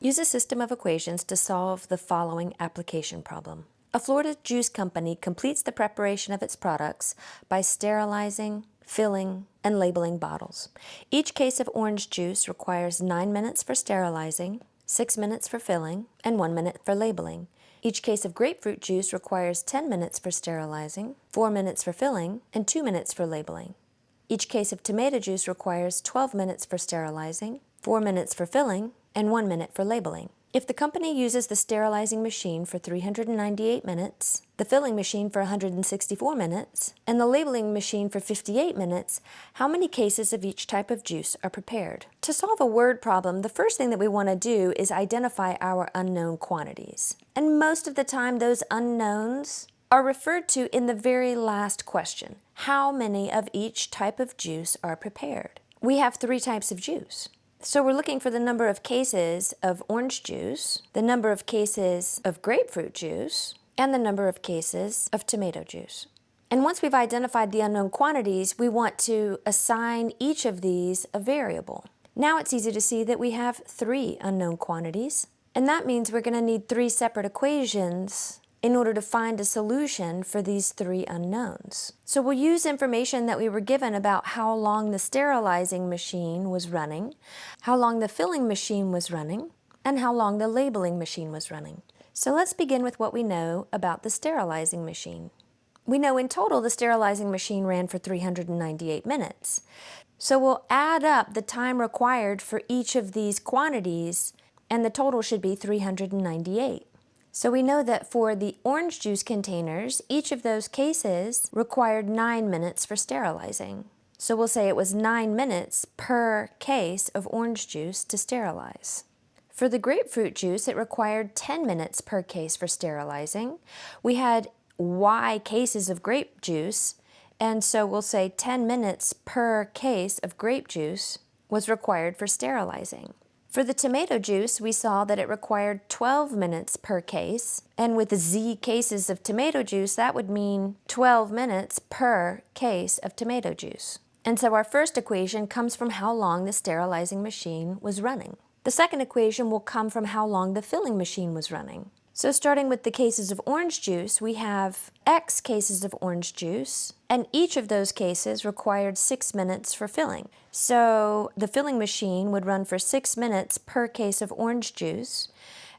Use a system of equations to solve the following application problem. A Florida juice company completes the preparation of its products by sterilizing, filling, and labeling bottles. Each case of orange juice requires 9 minutes for sterilizing, 6 minutes for filling, and 1 minute for labeling. Each case of grapefruit juice requires 10 minutes for sterilizing, 4 minutes for filling, and 2 minutes for labeling. Each case of tomato juice requires 12 minutes for sterilizing, 4 minutes for filling, and 1 minute for labeling. If the company uses the sterilizing machine for 398 minutes, the filling machine for 164 minutes, and the labeling machine for 58 minutes, how many cases of each type of juice are prepared? To solve a word problem, the first thing that we want to do is identify our unknown quantities. And most of the time, those unknowns are referred to in the very last question. How many of each type of juice are prepared? We have 3 types of juice. So we're looking for the number of cases of orange juice, the number of cases of grapefruit juice, and the number of cases of tomato juice. And once we've identified the unknown quantities, we want to assign each of these a variable. Now it's easy to see that we have 3 unknown quantities, and that means we're going to need 3 separate equations in order to find a solution for these 3 unknowns. So we'll use information that we were given about how long the sterilizing machine was running, how long the filling machine was running, and how long the labeling machine was running. So let's begin with what we know about the sterilizing machine. We know in total the sterilizing machine ran for 398 minutes. So we'll add up the time required for each of these quantities, and the total should be 398. So we know that for the orange juice containers, each of those cases required 9 minutes for sterilizing. So we'll say it was 9 minutes per case of orange juice to sterilize. For the grapefruit juice, it required 10 minutes per case for sterilizing. We had Y cases of grape juice, and so we'll say 10 minutes per case of grape juice was required for sterilizing. For the tomato juice, we saw that it required 12 minutes per case, and with Z cases of tomato juice, that would mean 12 minutes per case of tomato juice. And so our first equation comes from how long the sterilizing machine was running. The second equation will come from how long the filling machine was running. So starting with the cases of orange juice, we have X cases of orange juice, and each of those cases required 6 minutes for filling. So the filling machine would run for 6 minutes per case of orange juice,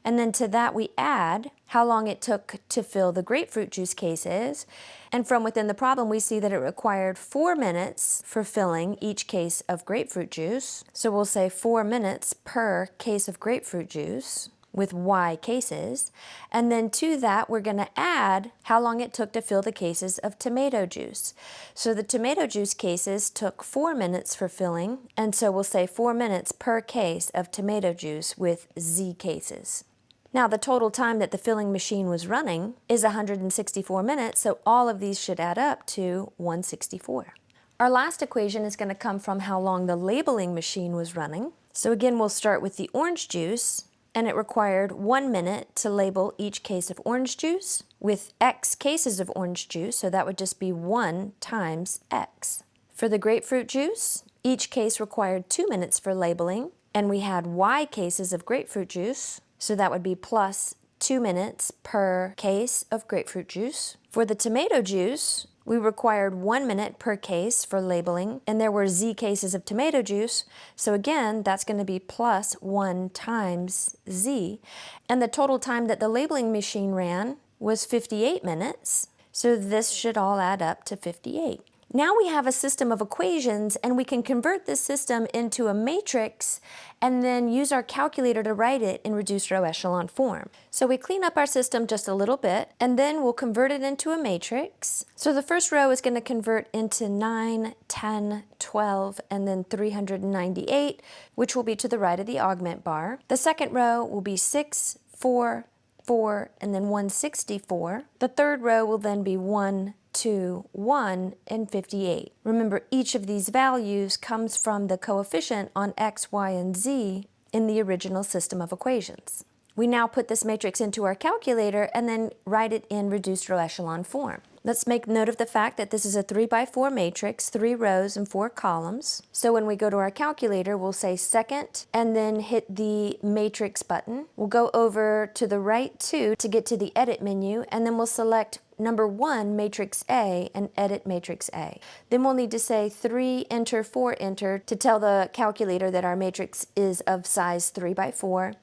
and then to that we add how long it took to fill the grapefruit juice cases, and from within the problem we see that it required 4 minutes for filling each case of grapefruit juice. So we'll say 4 minutes per case of grapefruit juice, with Y cases, and then to that we're going to add how long it took to fill the cases of tomato juice. So the tomato juice cases took 4 minutes for filling, and so we'll say 4 minutes per case of tomato juice with Z cases. Now the total time that the filling machine was running is 164 minutes, so all of these should add up to 164. Our last equation is going to come from how long the labeling machine was running. So again, we'll start with the orange juice, and it required 1 minute to label each case of orange juice with X cases of orange juice, so that would just be 1 times X. For the grapefruit juice, each case required 2 minutes for labeling, and we had Y cases of grapefruit juice, so that would be plus 2 minutes per case of grapefruit juice. For the tomato juice, we required 1 minute per case for labeling, and there were Z cases of tomato juice, so again, that's going to be plus 1 times Z, and the total time that the labeling machine ran was 58 minutes, so this should all add up to 58. Now we have a system of equations, and we can convert this system into a matrix and then use our calculator to write it in reduced row echelon form. So we clean up our system just a little bit, and then we'll convert it into a matrix. So the first row is going to convert into 9, 10, 12, and then 398, which will be to the right of the augment bar. The second row will be 6, 4, 4, and then 164. The third row will then be 1, 2, 1, and 58. Remember, each of these values comes from the coefficient on X, Y, and Z in the original system of equations. We now put this matrix into our calculator and then write it in reduced row echelon form. Let's make note of the fact that this is a 3x4 matrix, 3 rows and 4 columns. So when we go to our calculator, we'll say second and then hit the matrix button. We'll go over to the right 2 to get to the edit menu, and then we'll select number 1, matrix A, and edit matrix A. Then we'll need to say 3 enter 4 enter to tell the calculator that our matrix is of size 3x4.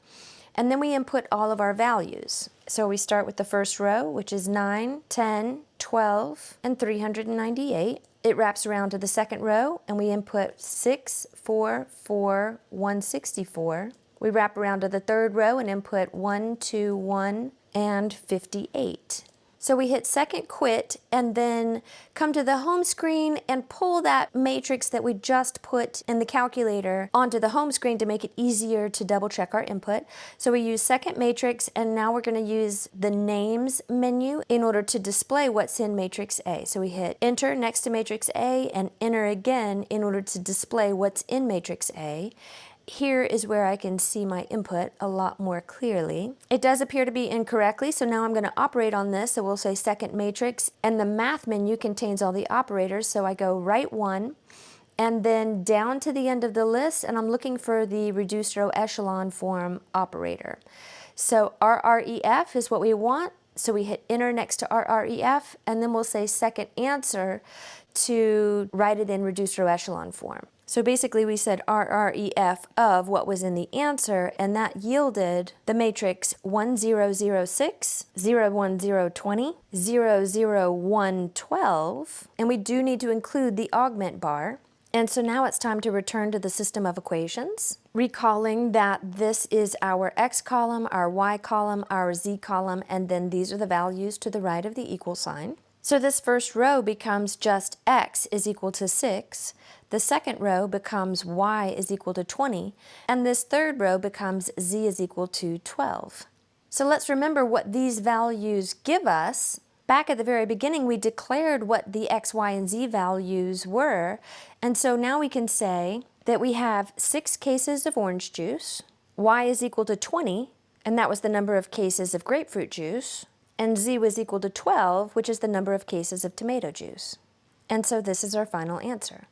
And then we input all of our values. So we start with the first row, which is 9, 10, 12, and 398. It wraps around to the second row, and we input 6, 4, 4, 164. We wrap around to the third row and input 1, 2, 1, and 58. So we hit second quit and then come to the home screen and pull that matrix that we just put in the calculator onto the home screen to make it easier to double check our input. So we use second matrix, and now we're going to use the names menu in order to display what's in matrix A. So we hit enter next to matrix A and enter again in order to display what's in matrix A. Here is where I can see my input a lot more clearly. It does appear to be incorrectly, so now I'm going to operate on this. So we'll say second matrix, and the math menu contains all the operators, so I go right 1, and then down to the end of the list, and I'm looking for the reduced row echelon form operator. So RREF is what we want, so we hit enter next to RREF, and then we'll say second answer to write it in reduced row echelon form. So basically we said RREF of what was in the answer, and that yielded the matrix 1006, 01020, 00112, and we do need to include the augment bar. And so now it's time to return to the system of equations, recalling that this is our x column, our y column, our z column, and then these are the values to the right of the equal sign. So this first row becomes just x is equal to 6, the second row becomes y is equal to 20, and this third row becomes z is equal to 12. So let's remember what these values give us. Back at the very beginning, we declared what the x, y, and z values were, and so now we can say that we have 6 cases of orange juice, y is equal to 20, and that was the number of cases of grapefruit juice, and z was equal to 12, which is the number of cases of tomato juice. And so this is our final answer.